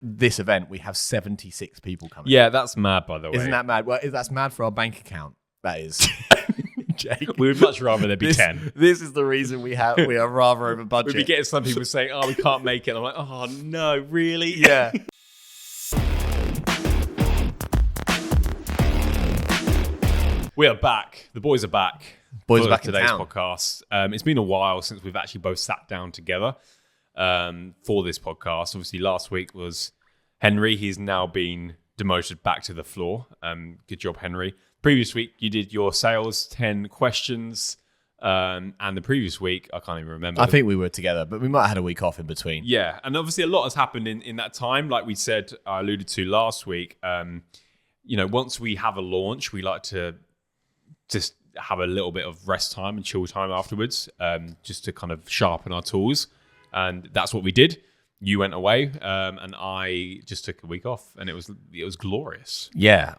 this event, we have 76 people coming. Yeah, that's mad, by the way. Isn't that mad? Well, that's mad for our bank account. That is. Jake. We would much rather there be 10. This is the reason we are rather over budget. We'd be getting some people saying, "Oh, we can't make it." I'm like, "Oh no, really?" Yeah. We are back. The boys are back. Boys for are back in today's town. podcast. It's been a while since we've actually both sat down together for this podcast. Obviously, last week was Henry. He's now been demoted back to the floor. Good job, Henry. Previous week, you did your sales 10 questions. And the previous week, I can't even remember. I think we were together, but we might have had a week off in between. Yeah, and obviously a lot has happened in that time. Like we said, I alluded to last week, once we have a launch, we like to just have a little bit of rest time and chill time afterwards, just to kind of sharpen our tools. And that's what we did. You went away, and I just took a week off, and it was glorious. Yeah,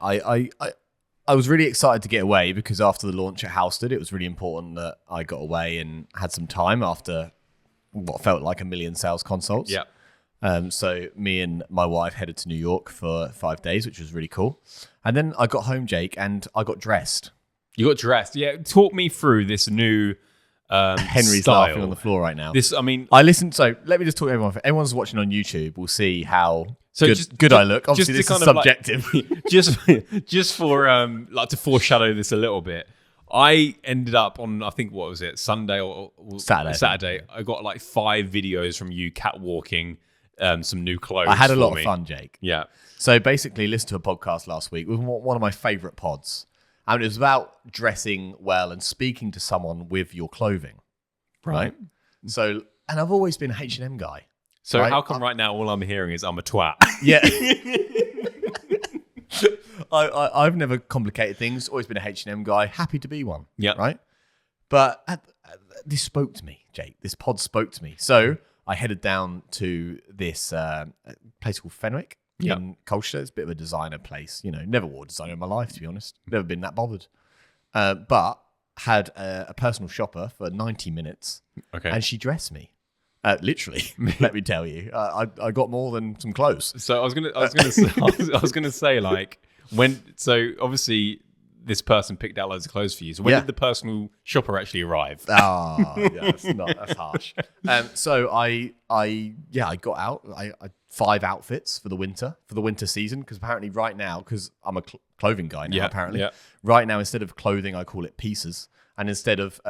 I was really excited to get away because after the launch at Halstead, it was really important that I got away and had some time after what felt like a million sales consults. Yeah. So me and my wife headed to New York for 5 days, which was really cool. And then I got home, Jake, and I got dressed. You got dressed. Yeah. Talk me through this new Henry's style. laughing on the floor right now. I listened. So let me just talk to everyone. Everyone's watching on YouTube will see how just good I look. Obviously, this is subjective. just for to foreshadow this a little bit. I ended up on, I think, what was it, Sunday or Saturday. I got like 5 videos from you catwalking some new clothes. I had a lot of fun, Jake. Yeah. So basically, listened to a podcast last week. It was one of my favorite pods. And it was about dressing well and speaking to someone with your clothing, right? So, and I've always been an H&M guy. So right? how come right now all I'm hearing is I'm a twat? Yeah. I've never complicated things. Always been a H&M guy. Happy to be one. Yeah. Right? But this spoke to me, Jake. This pod spoke to me. So I headed down to this place called Fenwick. In Colchester. It's a bit of a designer place. Never wore designer in my life, to be honest. Never been that bothered. But had a personal shopper for 90 minutes. Okay. And she dressed me. Literally, let me tell you. I got more than some clothes. So I was gonna say like so obviously this person picked out loads of clothes for you. So when did the personal shopper actually arrive? That's harsh. So I got out. I 5 outfits for the winter season, because apparently right now, because I'm a clothing guy now, apparently right now, instead of clothing, I call it pieces, and instead of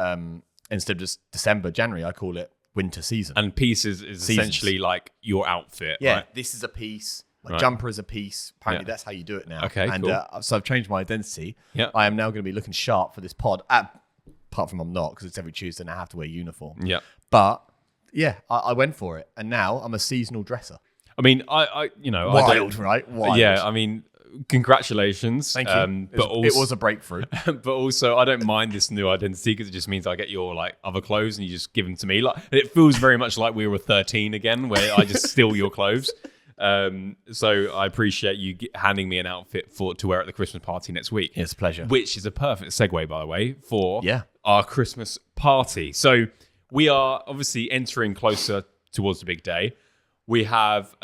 just December, January, I call it winter season. And pieces is essentially like your outfit. Yeah, right? This is a piece. My jumper is a piece. Apparently, that's how you do it now. Okay, and cool. So I've changed my identity. Yeah, I am now going to be looking sharp for this pod. Apart from I'm not, because it's every Tuesday and I have to wear uniform. Yeah, but yeah, I went for it, and now I'm a seasonal dresser. I mean, wild, right? Wild. Yeah, I mean, congratulations. Thank you. It was a breakthrough. But also, I don't mind this new identity because it just means I get your like other clothes and you just give them to me. Like, it feels very much like we were 13 again, where I just steal your clothes. So I appreciate you handing me an outfit to wear at the Christmas party next week. It's a pleasure. Which is a perfect segue, by the way, for our Christmas party. So we are obviously entering closer towards the big day. We have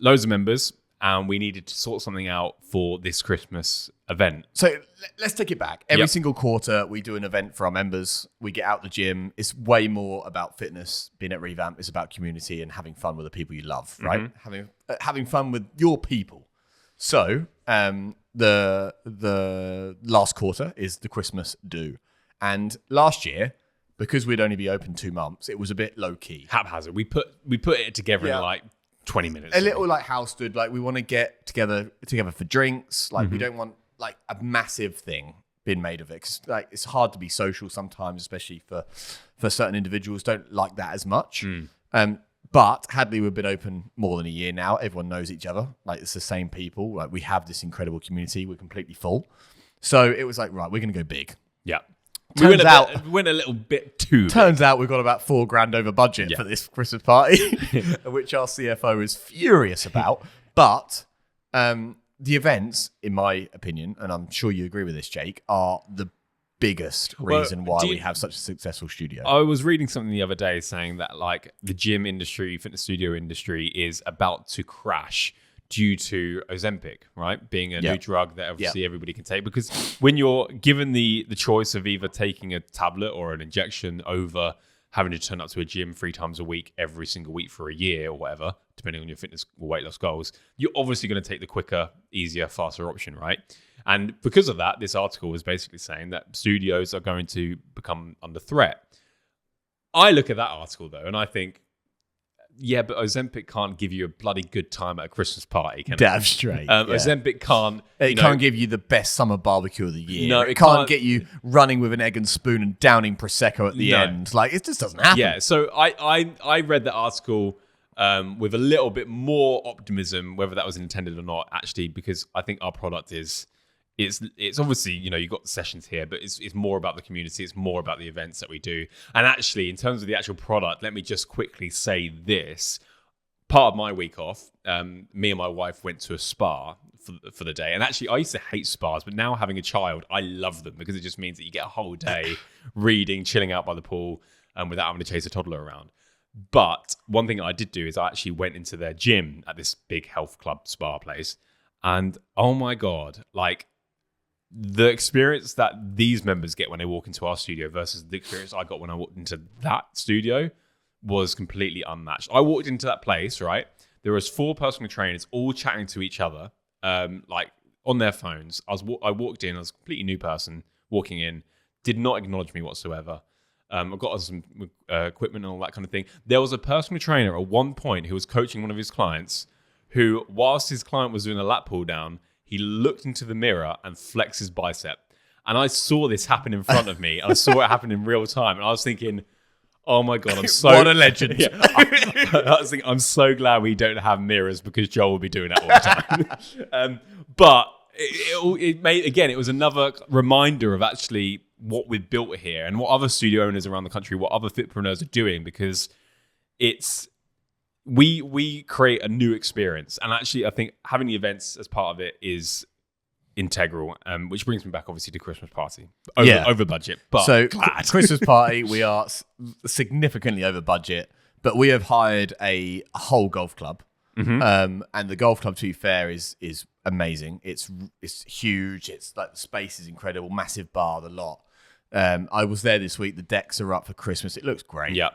loads of members, and we needed to sort something out for this Christmas event. So let's take it back. Every single quarter, we do an event for our members. We get out the gym. It's way more about fitness, being at Revamp. It's about community and having fun with the people you love, right? Having fun with your people. So the last quarter is the Christmas do. And last year, because we'd only be open 2 months, it was a bit low key, haphazard. We put it together in like 20 minutes. A little like Halstead. Like, we want to get together for drinks. Like, we don't want like a massive thing being made of it. 'Cause, like, it's hard to be social sometimes, especially for certain individuals. Don't like that as much. But Hadley, we've been open more than a year now. Everyone knows each other. Like, it's the same people. Like, we have this incredible community. We're completely full. So it was like, right, we're going to go big. Yeah. We went a little bit too big. Turns out we've got about $4,000 over budget for this Christmas party, which our CFO is furious about. But the events, in my opinion, and I'm sure you agree with this, Jake, are the biggest reason why we have such a successful studio. I was reading something the other day saying that like the gym industry, fitness studio industry is about to crash due to Ozempic, right? Being a new drug that obviously everybody can take. Because when you're given the choice of either taking a tablet or an injection over having to turn up to a gym 3 times a week, every single week for a year or whatever, depending on your fitness or weight loss goals, you're obviously going to take the quicker, easier, faster option, right? And because of that, this article was basically saying that studios are going to become under threat. I look at that article, though, and I think, yeah, but Ozempic can't give you a bloody good time at a Christmas party, can it? Damn straight. Ozempic can't... It can't give you the best summer barbecue of the year. No, it can't get you running with an egg and spoon and downing Prosecco at the end. Like, it just doesn't happen. Yeah, so I read that article with a little bit more optimism, whether that was intended or not, actually, because I think our product is... It's obviously, you've got sessions here, but it's more about the community. It's more about the events that we do. And actually, in terms of the actual product, let me just quickly say this. Part of my week off, me and my wife went to a spa for the day. And actually, I used to hate spas, but now having a child, I love them because it just means that you get a whole day reading, chilling out by the pool, without having to chase a toddler around. But one thing I did do is I actually went into their gym at this big health club spa place. And oh my God, like... the experience that these members get when they walk into our studio versus the experience I got when I walked into that studio was completely unmatched. I walked into that place, right? There was 4 personal trainers all chatting to each other, like on their phones. I walked in, I was a completely new person walking in, did not acknowledge me whatsoever. I got some equipment and all that kind of thing. There was a personal trainer at one point who was coaching one of his clients who, whilst his client was doing a lat pull down, he looked into the mirror and flexed his bicep. And I saw this happen in front of me. I saw it happen in real time. And I was thinking, oh my God, I'm so... what a legend. Yeah, I was thinking, I'm so glad we don't have mirrors because Joel will be doing that all the time. But it made, again, it was another reminder of actually what we've built here and what other studio owners around the country, what other fitpreneurs are doing, because it's... We create a new experience, and actually I think having the events as part of it is integral, which brings me back obviously to Christmas party over budget, but so Christmas party, we are significantly over budget, but we have hired a whole golf club, and the golf club, to be fair, is amazing. It's huge. It's like the space is incredible, massive bar, the lot. I was there this week. The decks are up for Christmas. It looks great. Yeah.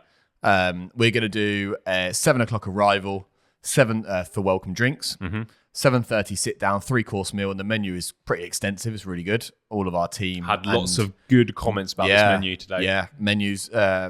We're going to do a 7 o'clock arrival, 7 for welcome drinks, 7:30 sit down, 3-course meal, and the menu is pretty extensive. It's really good. All of our team had lots of good comments about this menu today. Yeah, menus.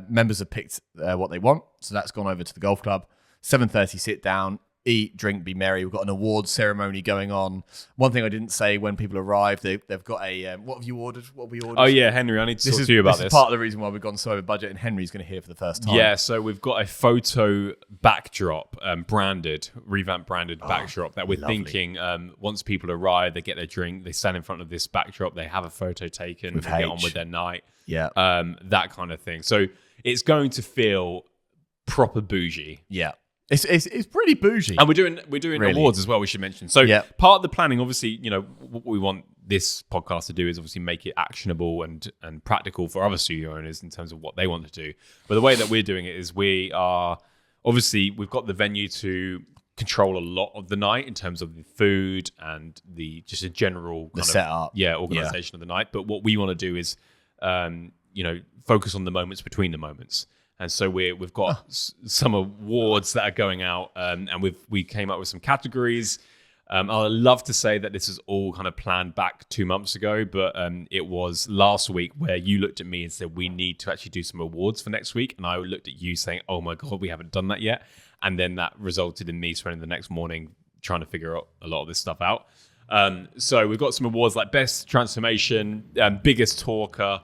Members have picked what they want, so that's gone over to the golf club. 7:30 sit down, eat, drink, be merry. We've got an awards ceremony going on. One thing I didn't say when people arrived, they've got a what have you ordered? What have we ordered? Oh yeah, Henry, I need to talk to you about this. This is part of the reason why we've gone so over budget, and Henry's going to hear for the first time. Yeah, so we've got a photo backdrop, revamped branded backdrop that we're thinking once people arrive, they get their drink, they stand in front of this backdrop, they have a photo taken, they get on with their night. Yeah. That kind of thing. So it's going to feel proper bougie. Yeah. It's pretty bougie. And we're doing really awards as well, we should mention. So part of the planning, obviously, what we want this podcast to do is obviously make it actionable and practical for other studio owners in terms of what they want to do. But the way that we're doing it is we've got the venue to control a lot of the night in terms of the food and just a general kind setup. Organization of the night. But what we want to do is focus on the moments between the moments. And so we've got some awards that are going out, and we came up with some categories. I'd love to say that this is all kind of planned back 2 months ago, but it was last week where you looked at me and said, we need to actually do some awards for next week. And I looked at you saying, oh my God, we haven't done that yet. And then that resulted in me spending the next morning trying to figure out a lot of this stuff out. So we've got some awards like Best Transformation, Biggest Talker,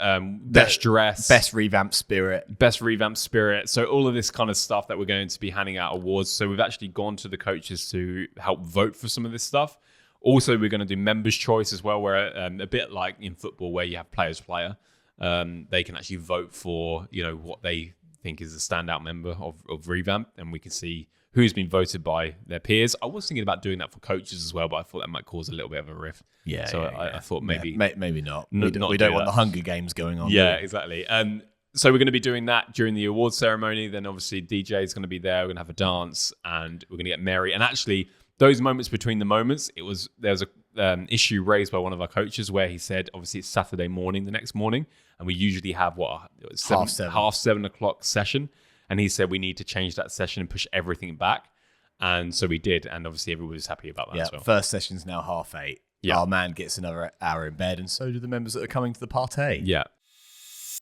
Best Dress, Best Revamped Spirit. So all of this kind of stuff that we're going to be handing out awards. So we've actually gone to the coaches to help vote for some of this stuff. Also, we're going to do members' choice as well, where a bit like in football where you have players player. They can actually vote for what they think is a standout member of Revamp, and we can see who's been voted by their peers. I was thinking about doing that for coaches as well, but I thought that might cause a little bit of a rift. Yeah. So I thought maybe maybe not. not We don't want the Hunger Games going on. Yeah, exactly. So we're going to be doing that during the awards ceremony. Then obviously DJ is going to be there. We're going to have a dance, and we're going to get merry. And actually, those moments between the moments, there was a issue raised by one of our coaches where he said, obviously it's Saturday morning, the next morning, and we usually have half 7 o'clock session. And he said we need to change that session and push everything back. And so we did, and obviously everybody was happy about that as well. First session's now 8:30. Yeah. Our man gets another hour in bed, and so do the members that are coming to the party. Yeah.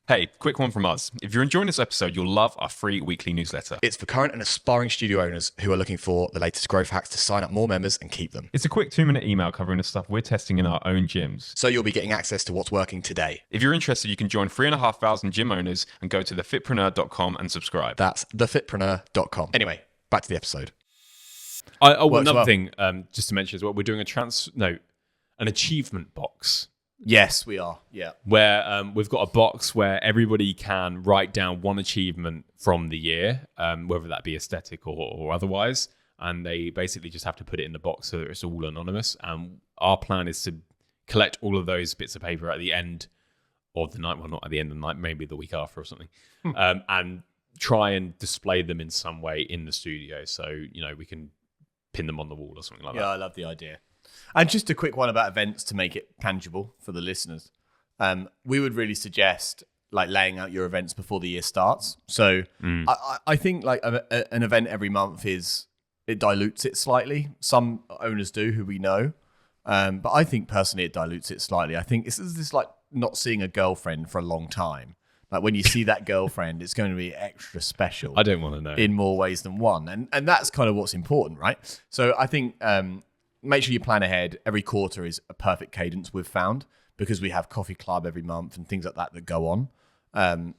Hey, quick one from us. If you're enjoying this episode, you'll love our free weekly newsletter. It's for current and aspiring studio owners who are looking for the latest growth hacks to sign up more members and keep them. It's a quick 2-minute email covering the stuff we're testing in our own gyms. So you'll be getting access to what's working today. If you're interested, you can join 3,500 gym owners and go to thefitpreneur.com and subscribe. That's thefitpreneur.com. Anyway, back to the episode. Another thing, just to mention as well, we're doing an achievement box. Yes, we are. Yeah. Where we've got a box where everybody can write down one achievement from the year, whether that be aesthetic or otherwise. And they basically just have to put it in the box so that it's all anonymous. And our plan is to collect all of those bits of paper at the end of the night. Well, not at the end of the night, maybe the week after or something. And try and display them in some way in the studio. So, we can pin them on the wall or something like that. Yeah, I love the idea. And just a quick one about events to make it tangible for the listeners. We would really suggest laying out your events before the year starts. So I think an event every month it dilutes it slightly. Some owners do who we know. But I think personally it dilutes it slightly. I think this is not seeing a girlfriend for a long time. Like when you see that girlfriend, it's going to be extra special. I don't want to know. In more ways than one. And that's kind of what's important, right? So I think make sure you plan ahead. Every quarter is a perfect cadence we've found because we have coffee club every month and things like that go on.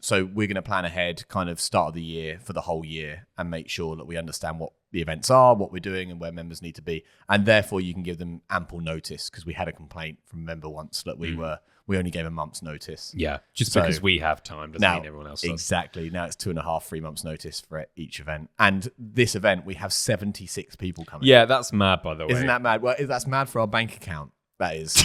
So we're going to plan ahead kind of start of the year for the whole year and make sure that we understand what the events are, what we're doing and where members need to be. And therefore you can give them ample notice because we had a complaint from a member once that we only gave a month's notice. Yeah, just because we have time doesn't mean everyone else does. Exactly. Now it's 2.5, 3 months notice for each event. And this event, we have 76 people coming. Yeah, that's mad, by the way. Isn't that mad? Well, that's mad for our bank account. That is.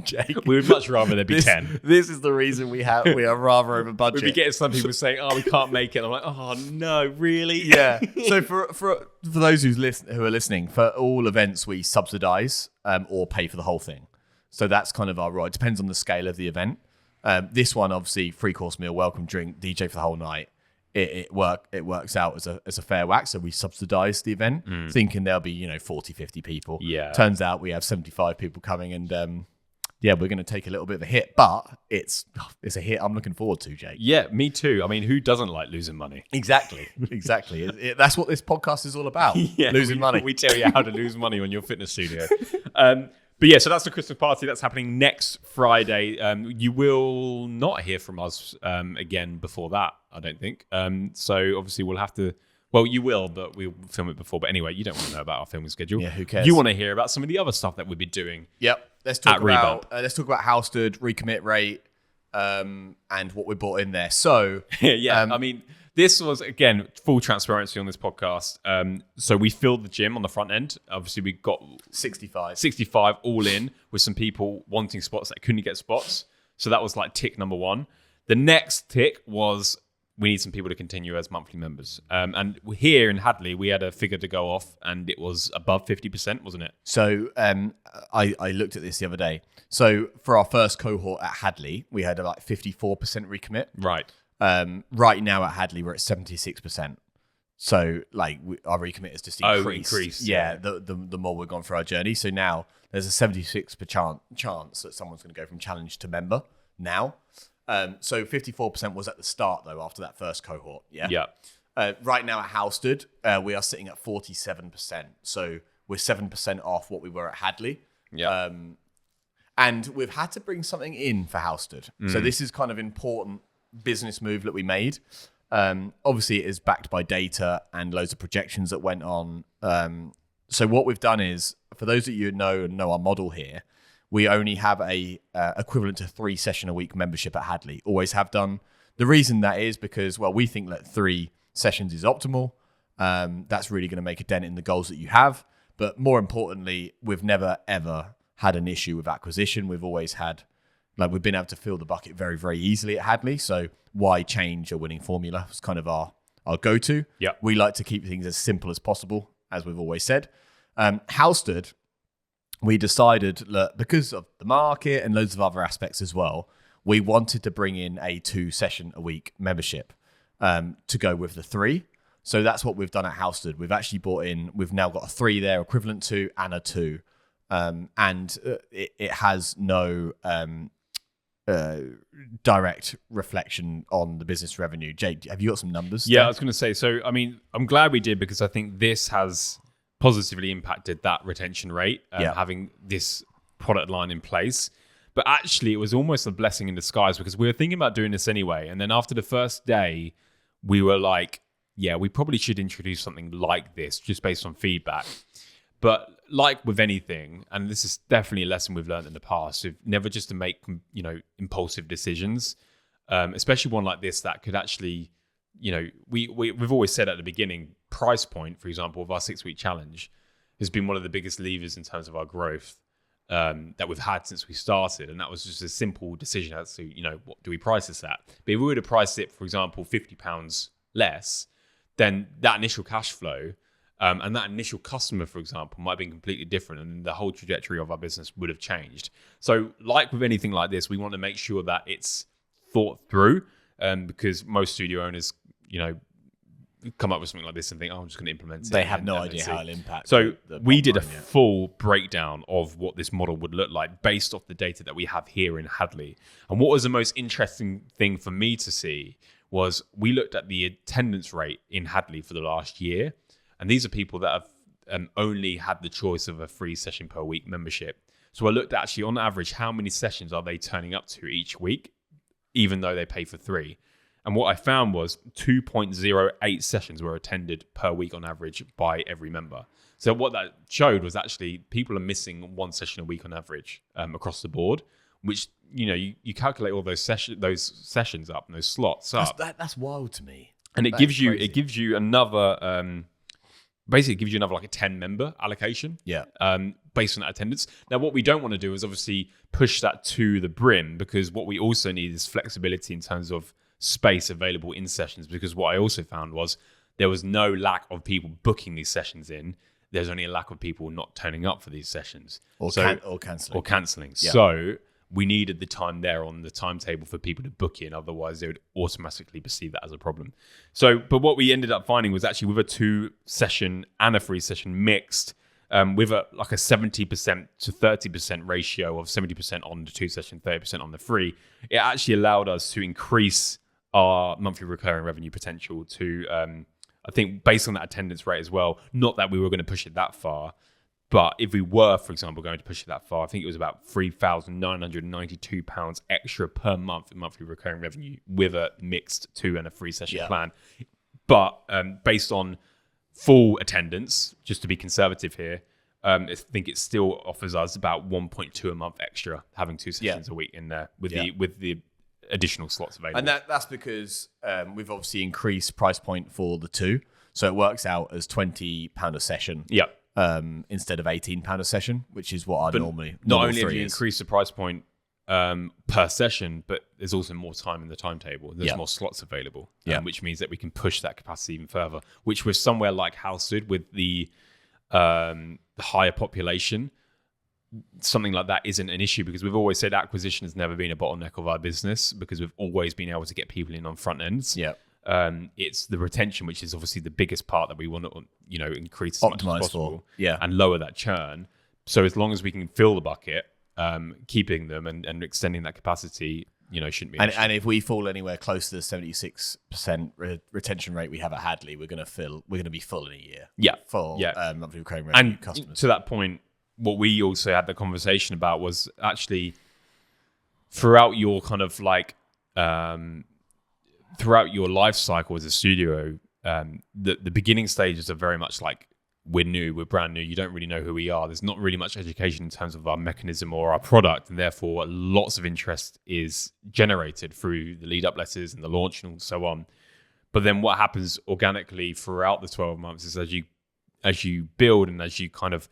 Jake. We would much rather there be 10. This is the reason we are rather over budget. We'd be getting some people saying, we can't make it. And I'm like, oh, no, really? Yeah. So for those who are listening, for all events, we subsidize or pay for the whole thing. So that's kind of our role. It depends on the scale of the event. This one, obviously, 3-course meal, welcome drink, DJ for the whole night. It works out as a fair whack. So we subsidize the event, thinking there'll be 40, 50 people. Yeah. Turns out we have 75 people coming, and we're going to take a little bit of a hit, but it's a hit I'm looking forward to, Jake. Yeah, me too. I mean, who doesn't like losing money? Exactly. That's what this podcast is all about. Losing money. We tell you how to lose money on your fitness studio. But yeah, so that's the Christmas party. That's happening next Friday. You will not hear from us again before that, I don't think. So obviously we'll have to... Well, you will, but we'll film it before. But anyway, you don't want to know about our filming schedule. Yeah, who cares? You want to hear about some of the other stuff that we'll be doing. Yep. Let's talk about Halstead, recommit rate, and what we bought in there. So... I mean... This was, again, full transparency on this podcast. So we filled the gym on the front end. Obviously, we got 65 all in with some people wanting spots that couldn't get spots. So that was like tick number 1. The next tick was we need some people to continue as monthly members. And here in Hadley, we had a figure to go off and it was above 50%, wasn't it? So I looked at this the other day. So for our first cohort at Hadley, we had about 54% recommit. Right. Right now at Hadley, we're at 76%. So our recommit has just increased. Yeah. The more we've gone for our journey. So now there's a 76% chance that someone's going to go from challenge to member now. So 54% was at the start though, after that first cohort. Yeah. Yeah. Right now at Halstead, we are sitting at 47%. So we're 7% off what we were at Hadley. Yeah. And we've had to bring something in for Halstead. So this is kind of important business move that we made. Obviously, it is backed by data and loads of projections that went on. So what we've done is, for those that you know our model here, we only have a equivalent to 3 session a week membership at Hadley. Always have done. The reason that is because, we think that 3 sessions is optimal. That's really going to make a dent in the goals that you have. But more importantly, we've never, ever had an issue with acquisition. We've always had, we've been able to fill the bucket very, very easily at Hadley. So why change a winning formula? It's kind of our go-to. Yeah. We like to keep things as simple as possible, as we've always said. Halstead, we decided that because of the market and loads of other aspects as well, we wanted to bring in a 2-session-a-week membership to go with the 3. So that's what we've done at Halstead. We've actually we've now got a 3 there equivalent to and a 2. And it has no direct reflection on the business revenue. Jake, have you got some numbers? Yeah, there? I was going to say, so, I mean, I'm glad we did because I think this has positively impacted that retention rate, having this product line in place. But actually, it was almost a blessing in disguise because we were thinking about doing this anyway. And then after the first day, we were like, yeah, we probably should introduce something like this just based on feedback. But like with anything, and this is definitely a lesson we've learned in the past, never just to make, impulsive decisions, especially one like this that could actually, we've always said at the beginning, price point, for example, of our 6-week challenge has been one of the biggest levers in terms of our growth that we've had since we started. And that was just a simple decision as to, what do we price this at? But if we were to price it, for example, £50 less, then that initial cash flow and that initial customer, for example, might have been completely different and the whole trajectory of our business would have changed. So like with anything like this, we want to make sure that it's thought through because most studio owners, come up with something like this and think, I'm just going to implement it. They have no idea how it'll impact. So we did a full breakdown of what this model would look like based off the data that we have here in Hadley. And what was the most interesting thing for me to see was we looked at the attendance rate in Hadley for the last year. And these are people that have only had the choice of a 3 session per week membership. So I looked at actually on average, how many sessions are they turning up to each week, even though they pay for 3? And what I found was 2.08 sessions were attended per week on average by every member. So what that showed was actually people are missing 1 session a week on average across the board, which, you calculate all those sessions up and those slots up. That's wild to me. And it gives you another... basically, it gives you another like a 10-member allocation based on that attendance. Now, what we don't want to do is obviously push that to the brim because what we also need is flexibility in terms of space available in sessions, because what I also found was there was no lack of people booking these sessions in. There's only a lack of people not turning up for these sessions. Or cancelling. Yeah. So we needed the time there on the timetable for people to book in. Otherwise, they would automatically perceive that as a problem. So, but what we ended up finding was actually with a 2-session and a 3-session mixed, with a 70% to 30% ratio of 70% on the 2-session, 30% on the 3, it actually allowed us to increase our monthly recurring revenue potential to, I think, based on that attendance rate as well. Not that we were going to push it that far, but if we were, for example, going to push it that far, I think it was about £3,992 extra per month in monthly recurring revenue with a mixed 2 and a 3-session plan. But based on full attendance, just to be conservative here, I think it still offers us about 1.2 a month extra having 2 sessions a week in there with the additional slots available. And that's because we've obviously increased price point for the 2, so it works out as £20 a session. Yeah. Instead of £18 a session, which is what I normally. Not only have you increased the price point per session, but there's also more time in the timetable. There's more slots available, which means that we can push that capacity even further. Which with somewhere like Halstead, with the higher population, something like that isn't an issue, because we've always said acquisition has never been a bottleneck of our business because we've always been able to get people in on front ends. Yeah. It's the retention, which is obviously the biggest part that we want to, increase as much as possible, and lower that churn. So as long as we can fill the bucket, keeping them and extending that capacity, shouldn't be. And if we fall anywhere close to the 76% retention rate we have at Hadley, we're going to be full in a year. Yeah, full monthly recurring revenue customers. And to that point, what we also had the conversation about was actually throughout your kind of like. Throughout your life cycle as a studio, the beginning stages are very much like we're new, we're brand new, you don't really know who we are. There's not really much education in terms of our mechanism or our product, and therefore lots of interest is generated through the lead up letters and the launch and so on. But then what happens organically throughout the 12 months is as you build and as you kind of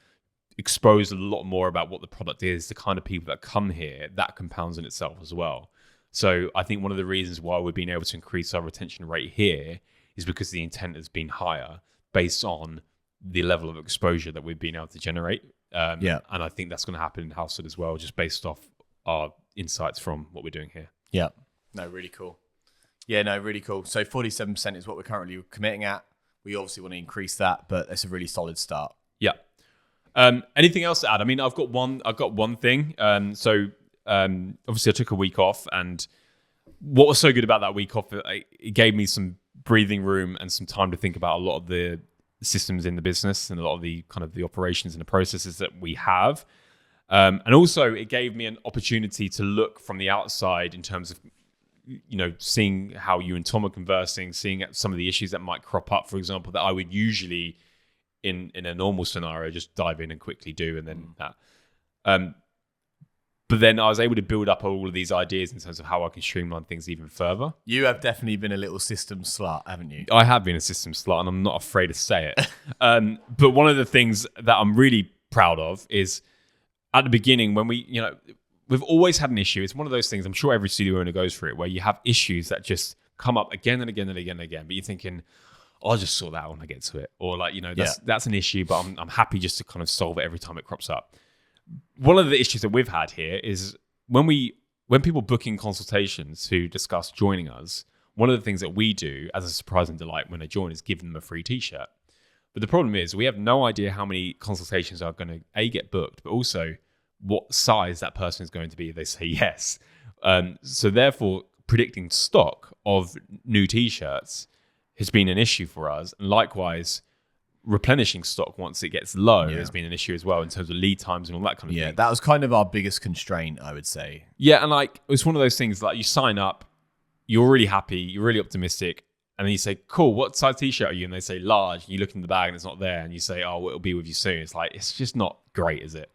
expose a lot more about what the product is, the kind of people that come here, that compounds in itself as well. So I think one of the reasons why we've been able to increase our retention rate here is because the intent has been higher based on the level of exposure that we've been able to generate. And I think that's going to happen in Household as well, just based off our insights from what we're doing here. Yeah. No, really cool. Yeah, no, really cool. So 47% is what we're currently committing at. We obviously want to increase that, but it's a really solid start. Yeah. Anything else to add? I mean, I've got one thing. Obviously I took a week off, and what was so good about that week off, it gave me some breathing room and some time to think about a lot of the systems in the business and a lot of the kind of the operations and the processes that we have. And also it gave me an opportunity to look from the outside in terms of, seeing how you and Tom are conversing, seeing some of the issues that might crop up, for example, that I would usually in a normal scenario just dive in and quickly do, and then that. But then I was able to build up all of these ideas in terms of how I can streamline things even further. You have definitely been a little system slut, haven't you? I have been a system slut, and I'm not afraid to say it. But one of the things that I'm really proud of is at the beginning when we've always had an issue. It's one of those things, I'm sure every studio owner goes through it, where you have issues that just come up again and again and again and again. But you're thinking, I'll just sort that out when I get to it. Or that's an issue, but I'm happy just to kind of solve it every time it crops up. One of the issues that we've had here is when people book in consultations to discuss joining us, one of the things that we do as a surprise and delight when they join is give them a free t-shirt. But the problem is we have no idea how many consultations are going to get booked, but also what size that person is going to be if they say yes. So therefore, predicting stock of new t-shirts has been an issue for us. And likewise, replenishing stock once it gets low has been an issue as well in terms of lead times and all that kind of thing. Yeah, that was kind of our biggest constraint, I would say. Yeah, and it's one of those things you sign up, you're really happy, you're really optimistic, and then you say, cool, what size t-shirt are you? And they say large, and you look in the bag and it's not there, and you say, oh, well, it'll be with you soon. It's just not great, is it?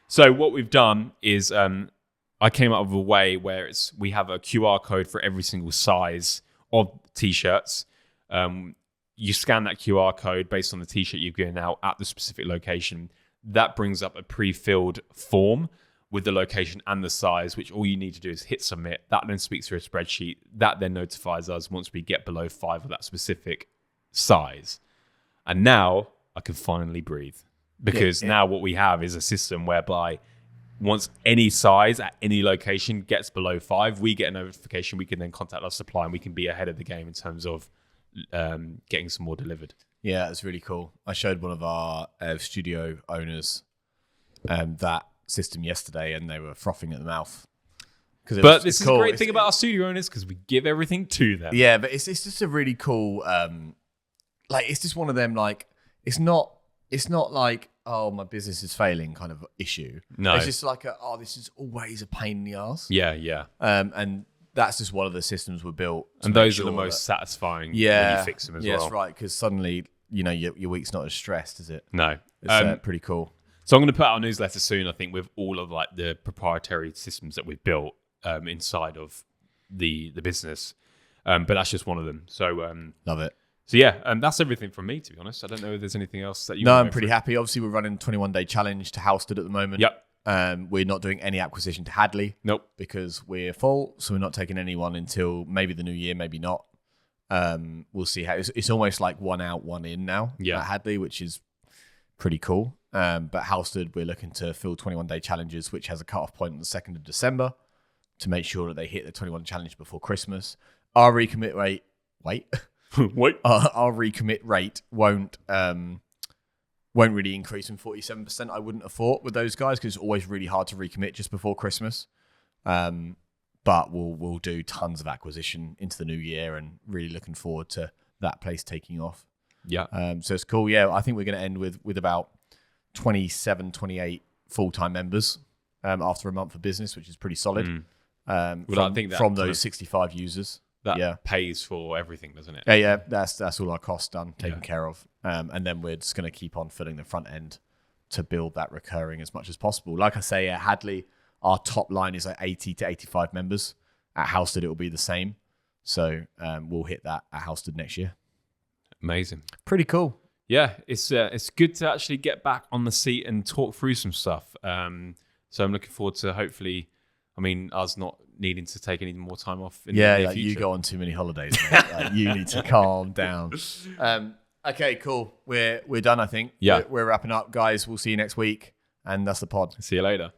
So what we've done is I came up with a way where we have a QR code for every single size of t-shirts. You scan that QR code based on the t-shirt you've given out at the specific location. That brings up a pre-filled form with the location and the size, which all you need to do is hit submit. That then speaks through a spreadsheet. That then notifies us once we get below 5 of that specific size. And now I can finally breathe, because now what we have is a system whereby once any size at any location gets below 5, we get a notification. We can then contact our supplier and we can be ahead of the game in terms of getting some more delivered. Yeah, it's really cool. I showed one of our studio owners that system yesterday, and they were frothing at the mouth. But this is cool. A great thing about our studio owners, because we give everything to them. Yeah, but it's just a really cool. It's just one of them. It's not like, oh, my business is failing kind of issue. No, it's just like this is always a pain in the ass. Yeah. And that's just one of the systems we're built. And those are the most satisfying when you fix them as well. Yeah, that's right, because suddenly, your week's not as stressed, is it? No. It's pretty cool. So I'm going to put out our newsletter soon, I think, with all of the proprietary systems that we've built inside of the business. But that's just one of them. So love it. So yeah, that's everything from me, to be honest. I don't know if there's anything else that you No, I'm pretty happy. Obviously, we're running 21-day challenge to Halstead at the moment. Yep. We're not doing any acquisition to Hadley. Nope. Because we're full, so we're not taking anyone until maybe the new year, maybe not. We'll see how it's almost like 1 out, 1 in now at Hadley, which is pretty cool. But Halstead, we're looking to fill 21-day challenges, which has a cutoff point on the 2nd of December to make sure that they hit the 21 challenge before Christmas. Our recommit rate, our recommit rate won't really increase from 47%. I wouldn't have thought with those guys, because it's always really hard to recommit just before Christmas. But we'll do tons of acquisition into the new year, and really looking forward to that place taking off. Yeah. So it's cool. Yeah, I think we're going to end with about 27, 28 full-time members after a month of business, which is pretty solid. I think that from those 65 users. That pays for everything, doesn't it? Yeah. That's all our costs done, taken care of. And then we're just going to keep on filling the front end to build that recurring as much as possible. Like I say, at Hadley, our top line is like 80 to 85 members. At Halstead, it will be the same. So we'll hit that at Halstead next year. Amazing. Pretty cool. Yeah, it's good to actually get back on the seat and talk through some stuff. So I'm looking forward to hopefully, us not needing to take any more time off in the near future. You go on too many holidays, mate. You need to calm down. Okay, cool. We're done, I think. Yeah. We're wrapping up, guys. We'll see you next week. And that's the pod. See you later.